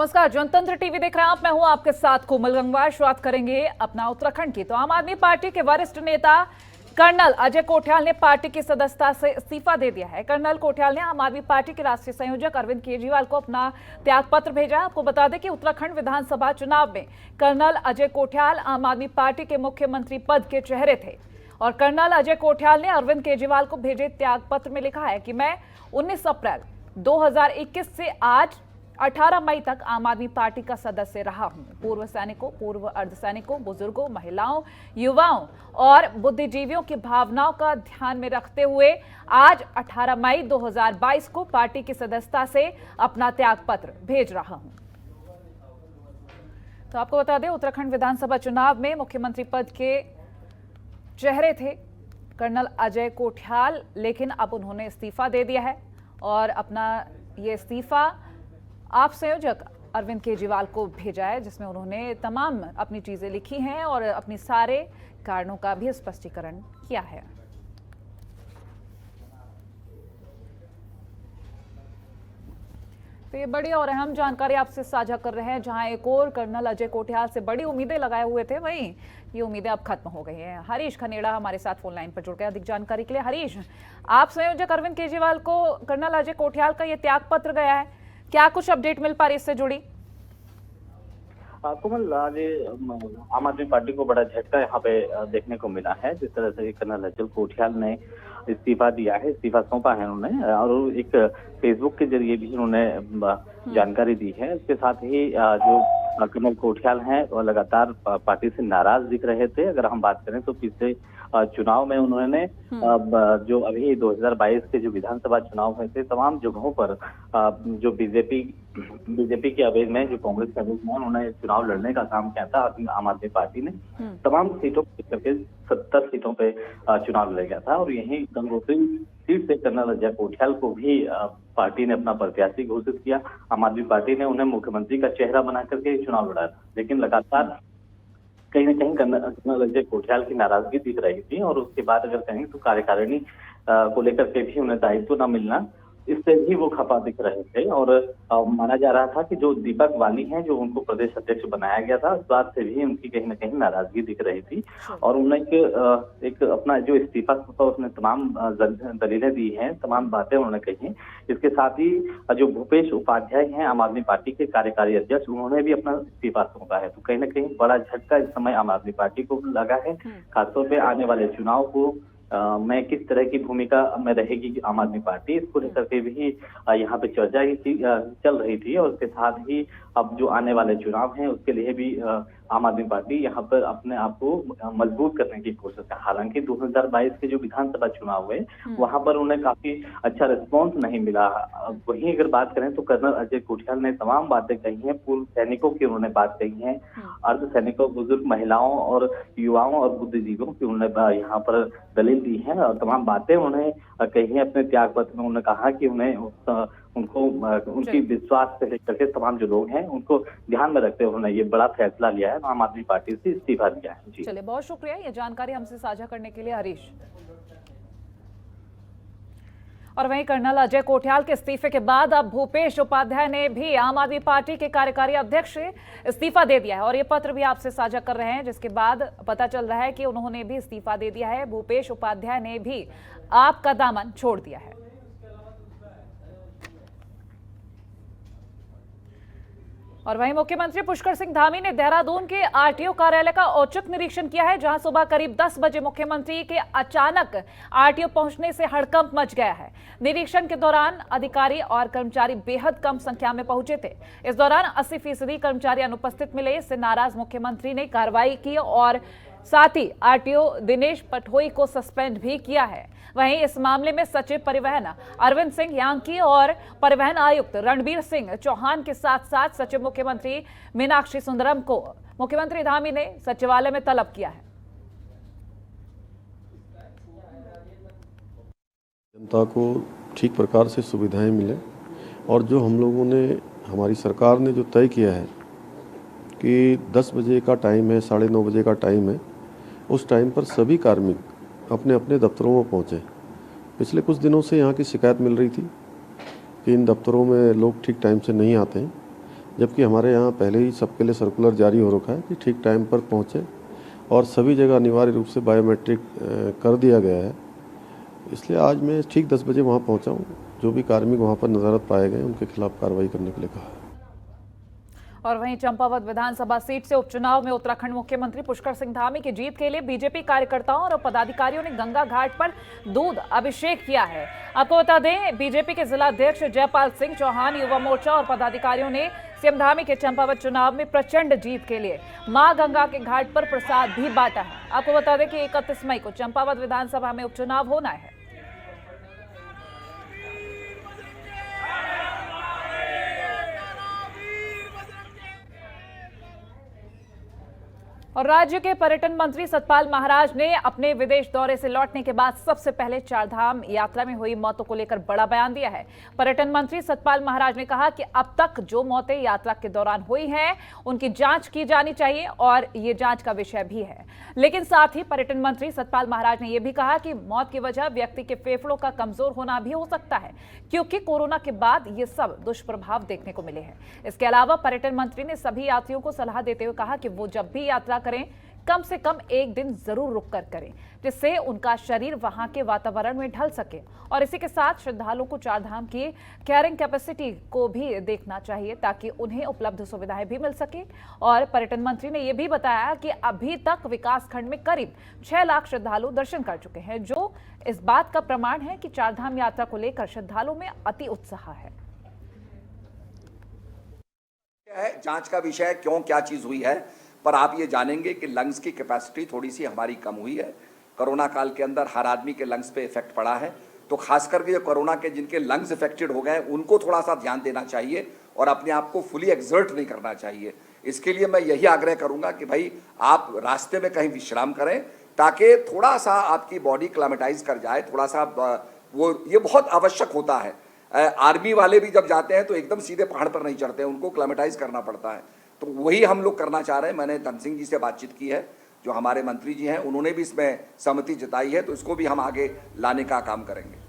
नमस्कार, जनतंत्र टीवी देख रहे हैं आप। मैं हूं आपके साथ कोमल गंगवार। शुरुआत करेंगे अपना उत्तराखंड की। तो आम आदमी पार्टी के वरिष्ठ नेता कर्नल अजय कोठियाल ने पार्टी की सदस्यता से इस्तीफा दे दिया है। कर्नल कोठियाल ने आम आदमी पार्टी के राष्ट्रीय संयोजक अरविंद केजरीवाल को अपना त्यागपत्र भेजा। आपको बता दें कि उत्तराखंड विधानसभा चुनाव में कर्नल अजय कोठियाल आम आदमी पार्टी के मुख्यमंत्री पद के चेहरे थे और कर्नल अजय कोठियाल ने अरविंद केजरीवाल को भेजे त्यागपत्र में लिखा है कि मैं 19 अप्रैल 2021 से आज 18 मई तक आम आदमी पार्टी का सदस्य रहा हूं। पूर्व सैनिकों, पूर्व अर्धसैनिकों, बुजुर्गों, महिलाओं, युवाओं और बुद्धिजीवियों की भावनाओं का ध्यान में रखते हुए आज 18 मई 2022 को पार्टी की सदस्यता से अपना त्यागपत्र भेज रहा हूं। तो आपको बता दें, उत्तराखंड विधानसभा चुनाव में मुख्यमंत्री पद के चेहरे थे कर्नल अजय कोठियाल, लेकिन अब उन्होंने इस्तीफा दे दिया है और अपना ये इस्तीफा आप संयोजक अरविंद केजरीवाल को भेजा है, जिसमें उन्होंने तमाम अपनी चीजें लिखी हैं और अपनी सारे कारणों का भी स्पष्टीकरण किया है। तो ये बड़ी और अहम जानकारी आपसे साझा कर रहे हैं, जहां एक और कर्नल अजय कोठियाल से बड़ी उम्मीदें लगाए हुए थे, वहीं ये उम्मीदें अब खत्म हो गई हैं। हरीश खनेड़ा हमारे साथ फोन लाइन पर जुड़ गए अधिक जानकारी के लिए। हरीश, आप संयोजक अरविंद केजरीवाल को कर्नल अजय कोठियाल का ये त्यागपत्र गया है, क्या कुछ अपडेट मिल पा रही इससे जुड़ी? कोमल, आज आम आदमी पार्टी को बड़ा झटका यहाँ पे देखने को मिला है। जिस तरह से कर्नल अजय कोठियाल ने इस्तीफा दिया है, इस्तीफा सौंपा है उन्होंने और एक फेसबुक के जरिए भी उन्होंने जानकारी दी है। इसके साथ ही जो कर्नल कोठियाल हैं वो लगातार पार्टी से नाराज दिख रहे थे। अगर हम बात करें तो पिछले चुनाव में उन्होंने जो अभी 2022 के जो विधानसभा चुनाव हुए थे, तमाम जगहों पर जो बीजेपी के अवैध में जो कांग्रेस के अवैध में उन्होंने चुनाव लड़ने का काम किया था। आम आदमी पार्टी ने तमाम सीटों करके 70 सीटों पे चुनाव लड़ गया था और यही गंगोत्री सीट से कर्नल अजय कोठियाल को भी पार्टी ने अपना प्रत्याशी घोषित किया। आम आदमी पार्टी ने उन्हें मुख्यमंत्री का चेहरा बना करके चुनाव लड़ा था, लेकिन लगातार कहीं न कहीं कर्नल अजय कोठियाल की नाराजगी दिख रही थी और उसके बाद अगर कहें तो कार्यकारिणी को लेकर के भी उन्हें दायित्व न मिलना, इससे भी वो खफा दिख रहे थे और माना जा रहा था कि जो दीपक वाली हैं, जो उनको प्रदेश अध्यक्ष बनाया गया था, उस बात से भी उनकी कहीं न कहीं नाराजगी दिख रही थी और उन्होंने एक अपना जो इस्तीफा था उसने तमाम दलीलें दी हैं, तमाम बातें उन्होंने कही। इसके साथ ही जो भूपेश उपाध्याय हैं, आम आदमी पार्टी के कार्यकारी अध्यक्ष, उन्होंने भी अपना इस्तीफा सौंपा है। तो कहीं न कहीं बड़ा झटका इस समय आम आदमी पार्टी को लगा है, खासतौर पर आने वाले चुनाव को में किस तरह की भूमिका में रहेगी आम आदमी पार्टी, इसको लेकर के भी यहाँ पे चर्चा ही चल रही थी। और उसके साथ ही अब जो आने वाले चुनाव हैं उसके लिए भी आम आदमी पार्टी यहाँ पर अपने आप को मजबूत करने की कोशिश है। हालांकि 2022 के जो विधानसभा चुनाव हुए वहां पर उन्हें काफी अच्छा रिस्पॉन्स नहीं मिला। वहीं अगर बात करें तो कर्नल अजय कोठियाल ने तमाम बातें कही हैं, पूर्व सैनिकों की उन्होंने बात कही है, अर्ध सैनिकों, बुजुर्ग, महिलाओं और युवाओं और बुद्धिजीवियों की उन्होंने यहाँ पर दलील दी है और तमाम बातें उन्हें कही है। अपने त्याग पत्र में उन्होंने कहा कि उन्हें उनको उनकी विश्वास से लेकर के तमाम जो लोग हैं उनको ध्यान में रखते हुए उन्होंने ये बड़ा फैसला लिया है, आम आदमी पार्टी से इस्तीफा दिया है। जी चलिए, बहुत शुक्रिया ये जानकारी हमसे साझा करने के लिए हरीश। और वहीं कर्नल अजय कोठियाल के इस्तीफे के बाद अब भूपेश उपाध्याय ने भी आम आदमी पार्टी के कार्यकारी अध्यक्ष से इस्तीफा दे दिया है और ये पत्र भी आपसे साझा कर रहे हैं, जिसके बाद पता चल रहा है कि उन्होंने भी इस्तीफा दे दिया है। भूपेश उपाध्याय ने भी आपका दामन छोड़ दिया है। और वहीं मुख्यमंत्री पुष्कर सिंह धामी ने देहरादून के आरटीओ कार्यालय का औचक निरीक्षण किया है, जहां सुबह करीब 10 बजे मुख्यमंत्री के अचानक आरटीओ पहुंचने से हड़कंप मच गया है। निरीक्षण के दौरान अधिकारी और कर्मचारी बेहद कम संख्या में पहुंचे थे। इस दौरान 80% कर्मचारी अनुपस्थित मिले। इससे नाराज मुख्यमंत्री ने कार्रवाई की और साथ ही आरटीओ दिनेश पठोई को सस्पेंड भी किया है। वहीं इस मामले में सचिव परिवहन अरविंद सिंह यांकी और परिवहन आयुक्त रणबीर सिंह चौहान के साथ साथ सचिव मुख्यमंत्री मीनाक्षी सुंदरम को मुख्यमंत्री धामी ने सचिवालय में तलब किया है। जनता को ठीक प्रकार से सुविधाएं मिले और जो हम लोगों ने, हमारी सरकार ने जो तय किया है कि 10 बजे का टाइम है, 9:30 बजे का टाइम है, उस टाइम पर सभी कार्मिक अपने अपने दफ्तरों में पहुँचे। पिछले कुछ दिनों से यहाँ की शिकायत मिल रही थी कि इन दफ्तरों में लोग ठीक टाइम से नहीं आते हैं, जबकि हमारे यहाँ पहले ही सबके लिए सर्कुलर जारी हो रखा है कि ठीक टाइम पर पहुँचे और सभी जगह अनिवार्य रूप से बायोमेट्रिक कर दिया गया है। इसलिए आज मैं ठीक 10 बजे वहाँ पहुँचा हूँ। जो भी कार्मिक वहाँ पर नज़ारत पाए गए उनके खिलाफ कार्रवाई करने के लिए कहा है। और वहीं चंपावत विधानसभा सीट से उपचुनाव में उत्तराखंड मुख्यमंत्री पुष्कर सिंह धामी की जीत के लिए बीजेपी कार्यकर्ताओं और पदाधिकारियों ने गंगा घाट पर दूध अभिषेक किया है। आपको बता दें, बीजेपी के जिला अध्यक्ष जयपाल सिंह चौहान, युवा मोर्चा और पदाधिकारियों ने सीएम धामी के चंपावत चुनाव में प्रचंड जीत के लिए मां गंगा के घाट पर प्रसाद भी बांटा है। आपको बता दें कि 31 मई को चंपावत विधानसभा में उपचुनाव होना है। और राज्य के पर्यटन मंत्री सतपाल महाराज ने अपने विदेश दौरे से लौटने के बाद सबसे पहले चारधाम यात्रा में हुई मौतों को लेकर बड़ा बयान दिया है। पर्यटन मंत्री सतपाल महाराज ने कहा कि अब तक जो मौतें यात्रा के दौरान हुई हैं, उनकी जांच की जानी चाहिए और ये जांच का विषय भी है। लेकिन साथ ही पर्यटन मंत्री सतपाल महाराज ने यह भी कहा कि मौत की वजह व्यक्ति के फेफड़ों का कमजोर होना भी हो सकता है, क्योंकि कोरोना के बाद ये सब दुष्प्रभाव देखने को मिले हैं। इसके अलावा पर्यटन मंत्री ने सभी यात्रियों को सलाह देते हुए कहा कि वो जब भी यात्रा करें, कम से कम एक दिन जरूर रुककर करें, जिससे उनका शरीर वहां के वातावरण में ढल सके। और इसी के साथ श्रद्धालुओं को चारधाम की कैरिंग कैपेसिटी को भी देखना चाहिए ताकि उन्हें उपलब्ध सुविधाएं भी मिल सके। और पर्यटन मंत्री ने यह भी बताया कि अभी तक विकास खंड में करीब 6 लाख श्रद्धालु दर्शन कर चुके हैं, जो इस बात का प्रमाण है कि चारधाम यात्रा को लेकर श्रद्धालुओं में अति उत्साह है। जांच का विषय क्यों क्या चीज हुई है, पर आप ये जानेंगे कि लंग्स की कैपेसिटी थोड़ी सी हमारी कम हुई है। कोरोना काल के अंदर हर आदमी के लंग्स पे इफेक्ट पड़ा है, तो खास करके जो कोरोना के जिनके लंग्स इफेक्टेड हो गए उनको थोड़ा सा ध्यान देना चाहिए और अपने आप को फुली एक्सर्ट नहीं करना चाहिए। इसके लिए मैं यही आग्रह करूंगा कि भाई आप रास्ते में कहीं विश्राम करें ताकि थोड़ा सा आपकी बॉडी क्लाइमेटाइज कर जाए, थोड़ा सा वो ये बहुत आवश्यक होता है। आर्मी वाले भी जब जाते हैं तो एकदम सीधे पहाड़ पर नहीं चढ़ते हैं, उनको क्लाइमेटाइज करना पड़ता है। तो वही हम लोग करना चाह रहे हैं। मैंने धन सिंह जी से बातचीत की है, जो हमारे मंत्री जी हैं, उन्होंने भी इसमें सहमति जताई है, तो इसको भी हम आगे लाने का काम करेंगे।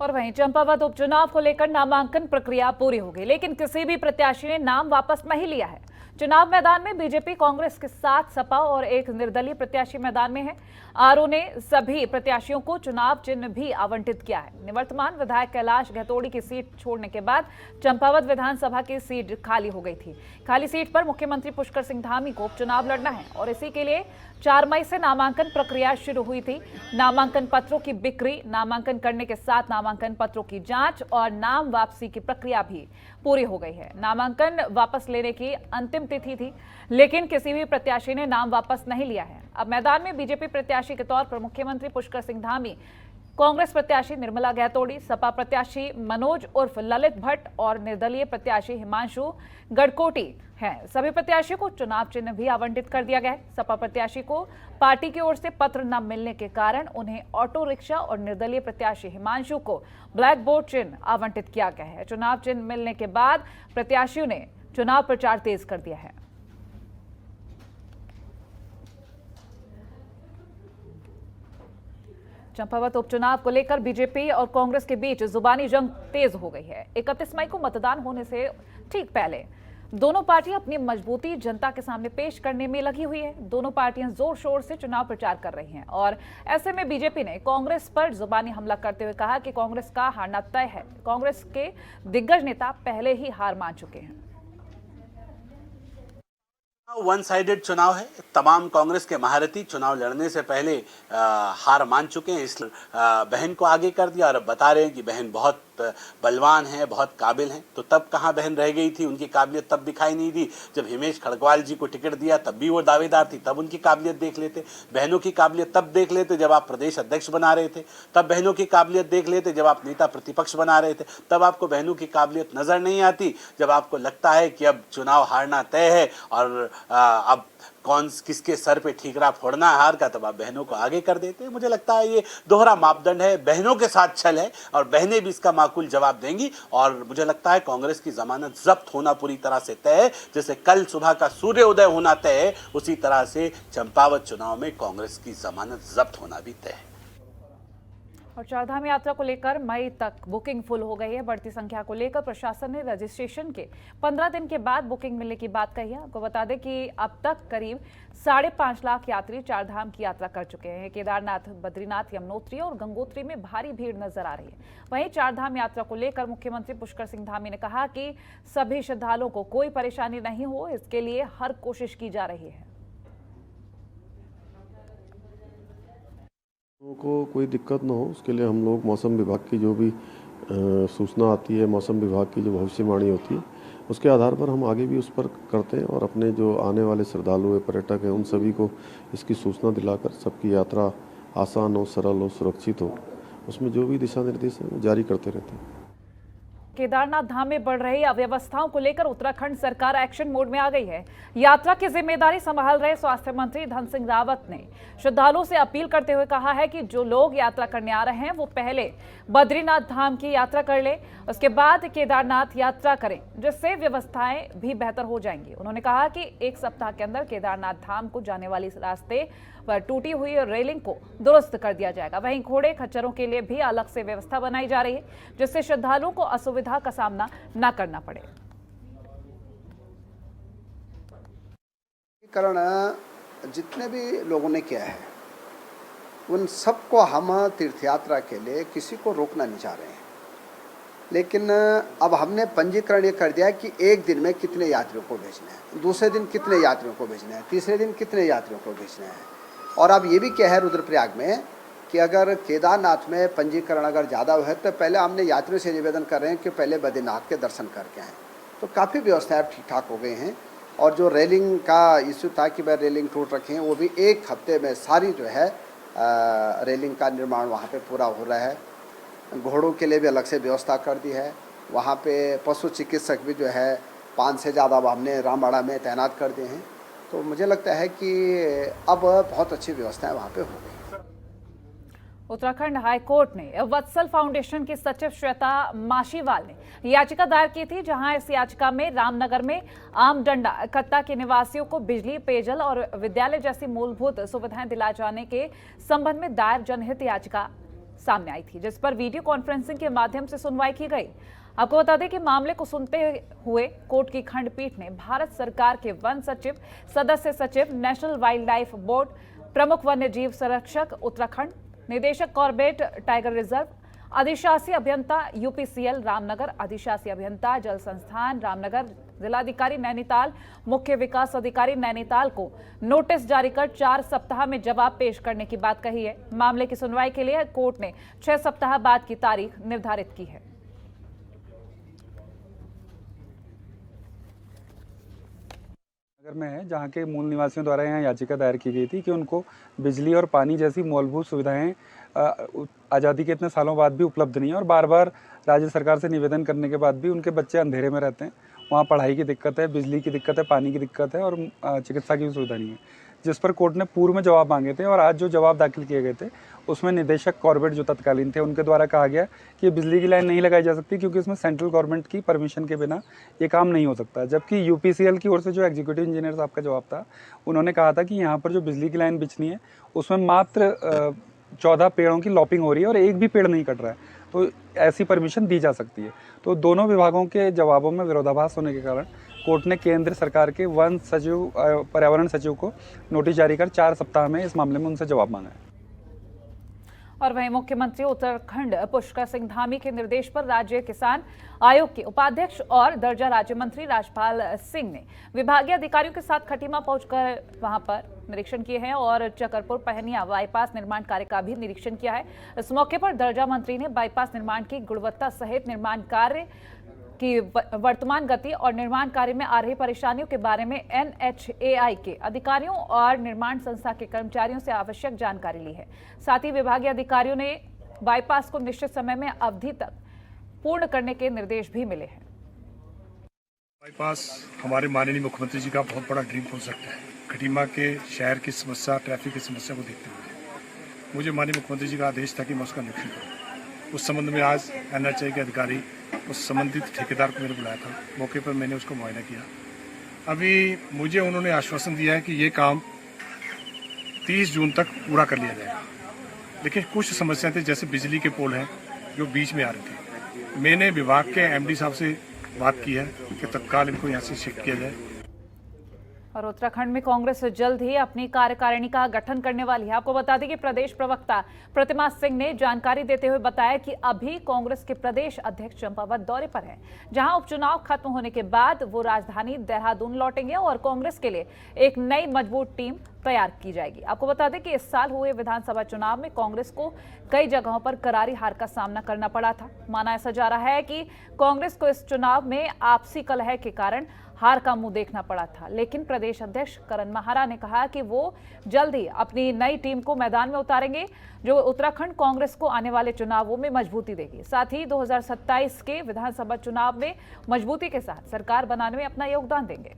और वहीं चंपावत उपचुनाव को लेकर नामांकन प्रक्रिया पूरी हो गई, लेकिन किसी भी प्रत्याशी ने नाम वापस नहीं लिया है। चुनाव मैदान में बीजेपी कांग्रेस के साथ सपा और एक निर्दलीय प्रत्याशी मैदान में है। आरओ ने सभी प्रत्याशियों को चुनाव चिन्ह भी आवंटित किया है। निवर्तमान विधायक कैलाश गहतोड़ी की सीट छोड़ने के बाद चंपावत विधानसभा की सीट खाली हो गई थी। खाली सीट पर मुख्यमंत्री पुष्कर सिंह धामी को उपचुनाव लड़ना है और इसी के लिए 4 मई से नामांकन प्रक्रिया शुरू हुई थी। नामांकन पत्रों की बिक्री, नामांकन करने के साथ नामांकन पत्रों की जांच और नाम वापसी की प्रक्रिया भी पूरी हो गई है। नामांकन वापस लेने की अंतिम तिथि थी, लेकिन किसी भी प्रत्याशी ने नाम वापस नहीं लिया है। अब मैदान में बीजेपी प्रत्याशी के तौर पर मुख्यमंत्री पुष्कर सिंह धामी, कांग्रेस प्रत्याशी निर्मला गहतोड़ी, सपा प्रत्याशी मनोज उर्फ ललित भट्ट और निर्दलीय प्रत्याशी हिमांशु गडकोटी हैं। सभी प्रत्याशियों को चुनाव चिन्ह भी आवंटित कर दिया गया है। सपा प्रत्याशी को पार्टी की ओर से पत्र न मिलने के कारण उन्हें ऑटो रिक्शा और निर्दलीय प्रत्याशी हिमांशु को ब्लैक बोर्ड चिन्ह आवंटित किया गया है। चुनाव चिन्ह मिलने के बाद प्रत्याशियों ने चुनाव प्रचार तेज कर दिया है। चंपावत उपचुनाव को लेकर बीजेपी और कांग्रेस के बीच जुबानी जंग तेज हो गई है। 31 मई को मतदान होने से ठीक पहले दोनों पार्टियां अपनी मजबूती जनता के सामने पेश करने में लगी हुई है। दोनों पार्टियां जोर शोर से चुनाव प्रचार कर रही हैं और ऐसे में बीजेपी ने कांग्रेस पर जुबानी हमला करते हुए कहा कि कांग्रेस का हारना तय है। कांग्रेस के दिग्गज नेता पहले ही हार मान चुके हैं। वन साइडेड चुनाव है। तमाम कांग्रेस के महारथी चुनाव लड़ने से पहले हार मान चुके हैं। इस बहन को आगे कर दिया और अब बता रहे हैं कि बहन बहुत बलवान है, बहुत काबिल हैं। तो तब कहाँ बहन रह गई थी? उनकी काबिलियत तब दिखाई नहीं दी जब हिमेश खड़गवाल जी को टिकट दिया, तब भी वो दावेदार थी, तब उनकी काबिलियत देख लेते। बहनों की काबिलियत तब देख लेते जब आप प्रदेश अध्यक्ष बना रहे थे, तब बहनों की काबिलियत देख लेते जब आप नेता प्रतिपक्ष बना रहे थे। तब आपको बहनों की काबिलियत नजर नहीं आती जब आपको लगता है कि अब चुनाव हारना तय है और अब कौन किसके सर पे ठीकरा फोड़ना है हार का, तब आप बहनों को आगे कर देते हैं। मुझे लगता है ये दोहरा मापदंड है, बहनों के साथ छल है और बहनें भी इसका माकूल जवाब देंगी। और मुझे लगता है कांग्रेस की जमानत जब्त होना पूरी तरह से तय है। जैसे कल सुबह का सूर्योदय होना तय है, उसी तरह से चंपावत चुनाव में कांग्रेस की जमानत जब्त होना भी तय है। और चारधाम यात्रा को लेकर मई तक बुकिंग फुल हो गई है। बढ़ती संख्या को लेकर प्रशासन ने रजिस्ट्रेशन के 15 दिन के बाद बुकिंग मिलने की बात कही है। आपको बता दें कि अब तक करीब 5.5 लाख यात्री चारधाम की यात्रा कर चुके हैं। केदारनाथ, बद्रीनाथ, यमुनोत्री और गंगोत्री में भारी भीड़ नजर आ रही है। वहीं चारधाम यात्रा को लेकर मुख्यमंत्री पुष्कर सिंह धामी ने कहा कि सभी श्रद्धालुओं को कोई परेशानी नहीं हो, इसके लिए हर कोशिश की जा रही है। लोगों को कोई दिक्कत ना हो, उसके लिए हम लोग मौसम विभाग की जो भी सूचना आती है, मौसम विभाग की जो भविष्यवाणी होती है, उसके आधार पर हम आगे भी उस पर करते हैं और अपने जो आने वाले श्रद्धालु हैं, पर्यटक हैं, उन सभी को इसकी सूचना दिलाकर सबकी यात्रा आसान हो, सरल हो, सुरक्षित हो, उसमें जो भी दिशा निर्देश हैं वो जारी करते रहते हैं। केदारनाथ धाम में बढ़ रही अव्यवस्थाओं को लेकर उत्तराखंड सरकार एक्शन मोड में आ गई है। यात्रा की जिम्मेदारी संभाल रहे स्वास्थ्य मंत्री धन सिंह रावत ने श्रद्धालुओं से अपील करते हुए कहा है कि जो लोग यात्रा करने आ रहे हैं वो पहले बद्रीनाथ धाम की यात्रा कर ले, उसके बाद केदारनाथ यात्रा करें, जिससे व्यवस्थाएं भी बेहतर हो जाएंगी। उन्होंने कहा कि 1 सप्ताह के अंदर केदारनाथ धाम को जाने वाली रास्ते पर टूटी हुई रेलिंग को दुरुस्त कर दिया जाएगा। वहीं घोड़े खच्चरों के लिए भी अलग से व्यवस्था बनाई जा रही है, जिससे श्रद्धालुओं को असुविधा का सामना न करना पड़े। कारण जितने भी लोगों ने किया है उन सबको हम तीर्थयात्रा के लिए किसी को रोकना नहीं चाह रहे हैं, लेकिन अब हमने पंजीकरण ये कर दिया है कि एक दिन में कितने यात्रियों को भेजना है, दूसरे दिन कितने यात्रियों को भेजना है, तीसरे दिन कितने यात्रियों को भेजना है। और अब ये भी क्या है रुद्रप्रयाग में कि अगर केदारनाथ में पंजीकरण अगर ज़्यादा हुआ है तो पहले हमने यात्रियों से निवेदन कर रहे हैं कि पहले बद्रीनाथ के दर्शन करके आएँ। तो काफ़ी व्यवस्थाएं ठीक ठाक हो गई हैं। और जो रेलिंग का इशू था कि वह रेलिंग टूट रखे हैं, वो भी 1 हफ्ते में सारी जो है रेलिंग का निर्माण वहाँ पे पूरा हो रहा है। घोड़ों के लिए भी अलग से व्यवस्था कर दी है। वहाँ पे पशु चिकित्सक भी जो है 5 से ज़्यादा अब हमने रामबाड़ा में तैनात कर दिए हैं। तो मुझे लगता है कि अब बहुत अच्छी व्यवस्थाएं वहाँ पे हो गई। उत्तराखंड हाईकोर्ट ने वत्सल फाउंडेशन की सचिव श्वेता माशीवाल ने याचिका दायर की थी, जहां इस याचिका में रामनगर में आमडंडा कत्ता के निवासियों को बिजली, पेयजल और विद्यालय जैसी मूलभूत सुविधाएं दिलाए जाने के संबंध में दायर जनहित याचिका सामने आई थी, जिस पर वीडियो कॉन्फ्रेंसिंग के माध्यम से सुनवाई की गई। आपको बता दें कि मामले को सुनते हुए कोर्ट की खंडपीठ ने भारत सरकार के वन सचिव, सदस्य सचिव, नेशनल वाइल्ड लाइफ बोर्ड, प्रमुख वन्य जीव संरक्षक उत्तराखंड, निदेशक कॉर्बेट टाइगर रिजर्व, अधिशासी अभियंता यूपीसीएल रामनगर, अधिशासी अभियंता जल संस्थान रामनगर, जिलाधिकारी नैनीताल, मुख्य विकास अधिकारी नैनीताल को नोटिस जारी कर 4 सप्ताह में जवाब पेश करने की बात कही है। मामले की सुनवाई के लिए कोर्ट ने 6 सप्ताह बाद की तारीख निर्धारित की है। नगर में है, जहाँ के मूल निवासियों द्वारा यहाँ याचिका दायर की गई थी कि उनको बिजली और पानी जैसी मूलभूत सुविधाएं आज़ादी के इतने सालों बाद भी उपलब्ध नहीं है और बार बार राज्य सरकार से निवेदन करने के बाद भी उनके बच्चे अंधेरे में रहते हैं। वहाँ पढ़ाई की दिक्कत है, बिजली की दिक्कत है, पानी की दिक्कत है और चिकित्सा की भी सुविधा नहीं है, जिस पर कोर्ट ने पूर्व में जवाब मांगे थे। और आज जो जवाब दाखिल किए गए थे उसमें निदेशक कॉर्बेट जो तत्कालीन थे उनके द्वारा कहा गया कि बिजली की लाइन नहीं लगाई जा सकती क्योंकि इसमें सेंट्रल गवर्नमेंट की परमिशन के बिना ये काम नहीं हो सकता। जबकि यूपीसीएल की ओर से जो एग्जीक्यूटिव इंजीनियर साहब का जवाब था, उन्होंने कहा था कि यहाँ पर जो बिजली की लाइन बिछनी है उसमें मात्र 14 पेड़ों की लॉपिंग हो रही है और एक भी पेड़ नहीं कट रहा है, तो ऐसी परमिशन दी जा सकती है। तो दोनों विभागों के जवाबों में विरोधाभास होने के कारण कोर्ट ने केंद्र सरकार के वन सचिव, पर्यावरण सचिव को नोटिस जारी कर 4 सप्ताह में इस मामले में उनसे जवाब मांगा है। और वहीं मुख्यमंत्री उत्तराखंड पुष्कर सिंह धामी के निर्देश पर राज्य किसान आयोग के उपाध्यक्ष और दर्जा राज्य मंत्री राजपाल सिंह ने विभागीय अधिकारियों के साथ खटीमा पहुंचकर वहां पर निरीक्षण किए हैं और चकरपुर पहनिया बाईपास निर्माण कार्य का भी निरीक्षण किया है। इस मौके पर दर्जा मंत्री ने बाईपास निर्माण की गुणवत्ता सहित निर्माण कार्य की वर्तमान गति और निर्माण कार्य में आ रही परेशानियों के बारे में NHAI के अधिकारियों और निर्माण संस्था के कर्मचारियों से आवश्यक जानकारी ली है। साथ ही विभागीय अधिकारियों ने बाईपास को निश्चित समय में अवधि तक पूर्ण करने के निर्देश भी मिले हैं। बाईपास हमारे माननीय मुख्यमंत्री जी का बहुत बड़ा ड्रीम प्रोजेक्ट है। खटीमा के शहर की समस्या, ट्रैफिक की समस्या को देखते हुए मुझे माननीय मुख्यमंत्री जी का आदेश था कि मैं उसका निरीक्षण करूँ। उस संबंध में आज NHAI के अधिकारी उस संबंधित ठेकेदार को मैंने बुलाया था। मौके पर मैंने उसको मुआयना किया। अभी मुझे उन्होंने आश्वासन दिया है कि ये काम 30 जून तक पूरा कर लिया जाएगा। देखिए कुछ समस्याएं थी, जैसे बिजली के पोल हैं जो बीच में आ रहे थे। मैंने विभाग के एमडी साहब से बात की है कि तत्काल इनको यहाँ से शिफ्ट किया जाए। और उत्तराखंड में कांग्रेस जल्द ही अपनी कार्यकारिणी का गठन करने वाली है। आपको बता दें कि प्रदेश प्रवक्ता प्रतिमा सिंह ने जानकारी देते हुए बताया कि अभी कांग्रेस के प्रदेश अध्यक्ष चंपावत दौरे पर हैं, जहां उपचुनाव खत्म होने के बाद वो राजधानी देहरादून लौटेंगे और कांग्रेस के लिए एक नई मजबूत टीम तैयार की जाएगी। आपको बता दें कि इस साल हुए विधानसभा चुनाव में कांग्रेस को कई जगहों पर करारी हार का सामना करना पड़ा था। माना ऐसा जा रहा है कि कांग्रेस को इस चुनाव में आपसी कलह के कारण हार का मुंह देखना पड़ा था, लेकिन प्रदेश अध्यक्ष करण माहारा ने कहा कि वो जल्द ही अपनी नई टीम को मैदान में उतारेंगे, जो उत्तराखंड कांग्रेस को आने वाले चुनावों में मजबूती देगी। साथ ही 2027 के विधानसभा चुनाव में मजबूती के साथ सरकार बनाने में अपना योगदान देंगे।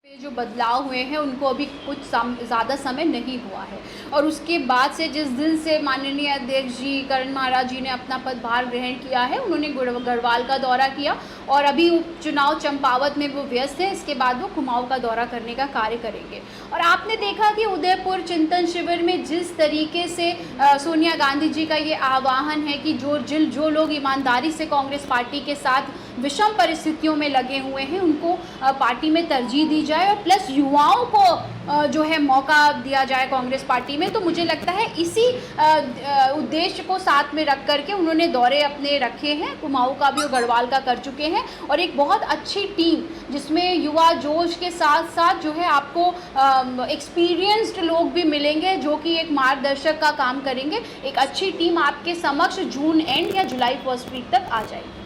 जो बदलाव हुए हैं उनको अभी कुछ ज़्यादा समय नहीं हुआ है, और उसके बाद से जिस दिन से माननीय अध्यक्ष जी करण महाराज जी ने अपना पदभार ग्रहण किया है, उन्होंने गढ़वाल का दौरा किया और अभी उपचुनाव चंपावत में वो व्यस्त हैं। इसके बाद वो कुमाऊं का दौरा करने का कार्य करेंगे। और आपने देखा कि उदयपुर चिंतन शिविर में जिस तरीके से सोनिया गांधी जी का ये आह्वान है कि जो लोग ईमानदारी से कांग्रेस पार्टी के साथ विषम परिस्थितियों में लगे हुए हैं उनको पार्टी में तरजीह दी जाए और प्लस युवाओं को जो है मौका दिया जाए कांग्रेस पार्टी में, तो मुझे लगता है इसी उद्देश्य को साथ में रख करके उन्होंने दौरे अपने रखे हैं। कुमाऊं का भी और गढ़वाल का कर चुके हैं, और एक बहुत अच्छी टीम जिसमें युवा जोश के साथ साथ जो है आपको एक्सपीरियंस्ड लोग भी मिलेंगे जो कि एक मार्गदर्शक का काम करेंगे। एक अच्छी टीम आपके समक्ष जून एंड या जुलाई फर्स्ट वीक तक आ जाएगी।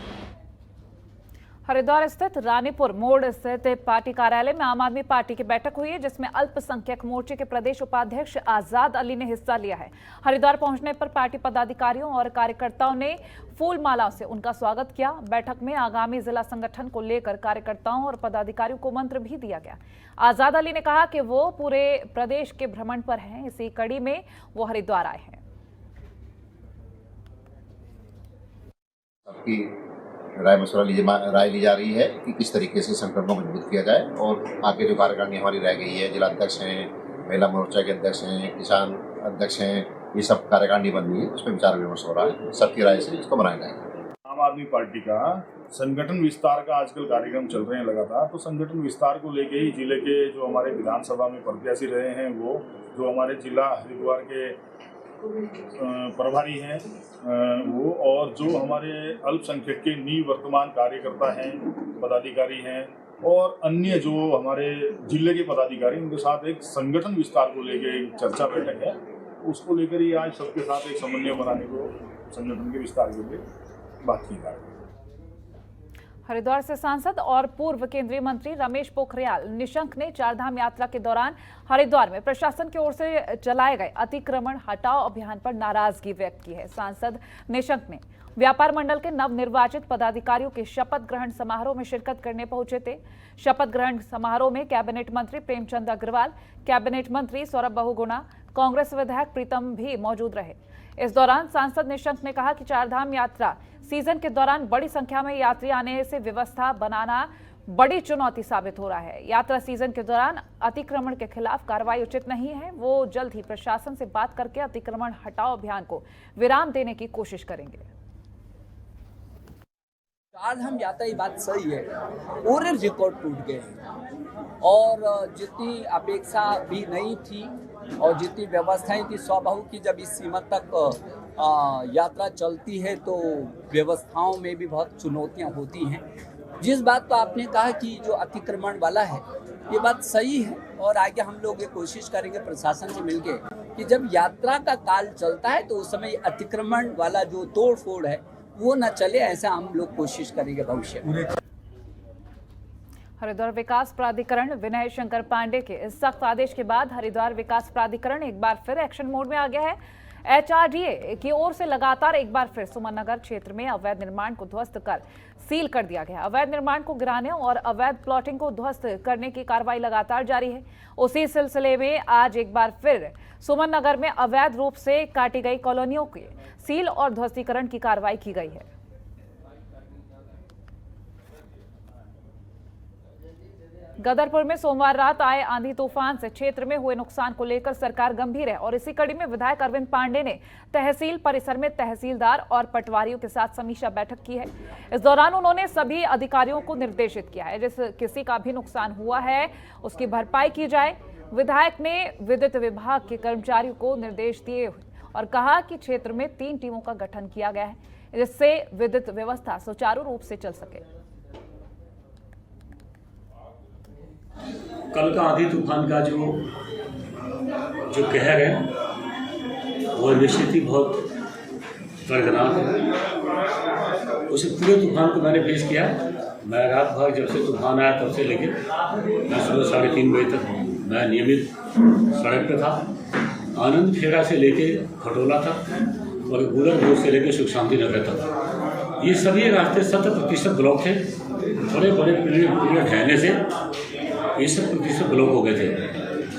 हरिद्वार स्थित रानीपुर मोड़ स्थित पार्टी कार्यालय में आम आदमी पार्टी की बैठक हुई है, जिसमें अल्पसंख्यक मोर्चे के प्रदेश उपाध्यक्ष आजाद अली ने हिस्सा लिया है। हरिद्वार पहुंचने पर पार्टी पदाधिकारियों और कार्यकर्ताओं ने फूल मालाओं से उनका स्वागत किया। बैठक में आगामी जिला संगठन को लेकर कार्यकर्ताओं और पदाधिकारियों को मंत्र भी दिया गया। आजाद अली ने कहा कि वो पूरे प्रदेश के भ्रमण पर हैं, इसी कड़ी में वो हरिद्वार आए हैं। राय मशवरा राय ली जा रही है कि किस तरीके से संगठन को मजबूत किया जाए, और आगे जो कार्यकारिणी हमारी रह गई है, जिला अध्यक्ष हैं, महिला मोर्चा के अध्यक्ष हैं, किसान अध्यक्ष हैं, ये सब कार्यकारिणी बननी है, उसमें विचार विमर्श हो रहा है। सबकी राय से इसको बनाया जाएगा। आम आदमी पार्टी का संगठन विस्तार का आजकल कार्यक्रम चल रहे हैं लगातार, तो संगठन विस्तार को लेके ही जिले के जो हमारे विधानसभा में प्रत्याशी रहे हैं, वो जो हमारे जिला हरिद्वार के प्रभारी हैं वो, और जो हमारे अल्पसंख्यक के निवर्तमान कार्यकर्ता हैं, पदाधिकारी हैं, और अन्य जो हमारे जिले के पदाधिकारी, उनके साथ एक संगठन विस्तार को लेकर एक चर्चा बैठक है। उसको लेकर ही आज सबके साथ एक समन्वय बनाने को, संगठन के विस्तार के लिए बात की जा रही है। हरिद्वार से सांसद और पूर्व केंद्रीय मंत्री रमेश पोखरियाल निशंक ने चारधाम यात्रा के दौरान हरिद्वार में प्रशासन की ओर से चलाए गए अतिक्रमण हटाओ अभियान पर नाराजगी व्यक्त की है। सांसद निशंक ने व्यापार मंडल के नवनिर्वाचित पदाधिकारियों के शपथ ग्रहण समारोह में शिरकत करने पहुंचे थे। शपथ ग्रहण समारोह में कैबिनेट मंत्री प्रेमचंद अग्रवाल, कैबिनेट मंत्री सौरभ बहुगुणा, कांग्रेस विधायक प्रीतम भी मौजूद रहे। इस दौरान सांसद निशंक ने कहा कि चारधाम यात्रा सीजन के दौरान बड़ी संख्या में यात्री आने से व्यवस्था बनाना बड़ी चुनौती साबित हो रहा है। यात्रा सीजन के दौरान अतिक्रमण के खिलाफ कार्रवाई उचित नहीं है। वो जल्द ही प्रशासन से बात करके अतिक्रमण हटाओ अभियान को विराम देने की कोशिश करेंगे। चारधाम यात्रा, ये बात सही है, पूरे रिकॉर्ड टूट गए और जितनी अपेक्षा भी नहीं थी और जितनी व्यवस्थाएं थी, स्वाभाविक की जब इस सीमा तक यात्रा चलती है तो व्यवस्थाओं में भी बहुत चुनौतियां होती हैं। जिस बात को आपने कहा कि जो अतिक्रमण वाला है, ये बात सही है, और आगे हम लोग ये कोशिश करेंगे प्रशासन से मिलके कि जब यात्रा का काल चलता है तो उस समय अतिक्रमण वाला जो तोड़ फोड़ है वो न चले, ऐसा हम लोग कोशिश करेंगे भविष्य में। हरिद्वार विकास प्राधिकरण विनय शंकर पांडे के इस सख्त आदेश के बाद हरिद्वार विकास प्राधिकरण एक बार फिर एक्शन मोड में आ गया है। एचआरडीए की ओर से लगातार एक बार फिर सुमन नगर क्षेत्र में अवैध निर्माण को ध्वस्त कर सील कर दिया गया। अवैध निर्माण को गिराने और अवैध प्लॉटिंग को ध्वस्त करने की कार्रवाई लगातार जारी है। उसी सिलसिले में आज एक बार फिर सुमन नगर में अवैध रूप से काटी गई कॉलोनियों के सील और ध्वस्तीकरण की कार्रवाई की गई है। गदरपुर में सोमवार रात आए आंधी तूफान से क्षेत्र में हुए नुकसान को लेकर सरकार गंभीर है और इसी कड़ी में विधायक अरविंद पांडे ने तहसील परिसर में तहसीलदार और पटवारियों के साथ समीक्षा बैठक की है। इस दौरान उन्होंने सभी अधिकारियों को निर्देशित किया है जिस किसी का भी नुकसान हुआ है उसकी भरपाई की जाए। विधायक ने विद्युत विभाग के कर्मचारियों को निर्देश दिए और कहा कि क्षेत्र में 3 टीमों का गठन किया गया है जिससे विद्युत व्यवस्था सुचारू रूप से चल सके। कल का आंधी तूफान का जो कहर है वो निश्चित ही बहुत दर्दनाक है। उस पूरे तूफान को मैंने फेस किया। मैं रात भर जब से तूफान आया तब से लेके मैं सुबह 3:30 बजे तक मैं नियमित सड़क पे था। आनंद खेड़ा से लेके खटोला तक और गुलर रोड से लेके सुख शांति नगर तक ये सभी रास्ते 70% ब्लॉक थे। बड़े बड़े पेड़ ढहने से ये 70% ब्लॉक हो गए थे।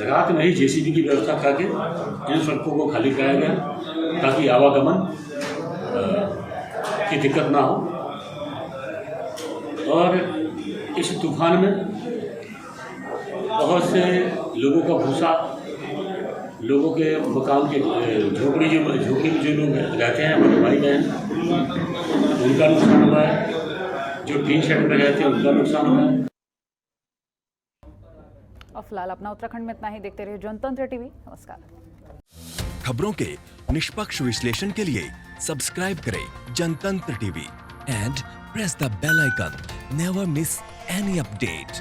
रात में ही जेसीबी की व्यवस्था करके इन सड़कों को खाली कराया गया ताकि आवागमन की दिक्कत ना हो। और इस तूफान में बहुत से लोगों का भूसा, लोगों के मकान के झोपड़ी में जो लोग रहते हैं हमारे भाई बहन उनका नुकसान हुआ है। जो टीन शेड में रहते हैं उनका नुकसान हुआ है। और फिलहाल अपना उत्तराखंड में इतना ही। देखते रहिए जनतंत्र टीवी। नमस्कार। खबरों के निष्पक्ष विश्लेषण के लिए सब्सक्राइब करें Jantantra TV and press the bell icon. Never miss any update.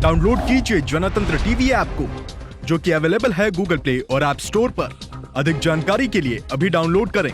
Download कीजिए जनतंत्र टीवी ऐप को जो कि अवेलेबल है गूगल प्ले और ऐप स्टोर पर। अधिक जानकारी के लिए अभी डाउनलोड करें।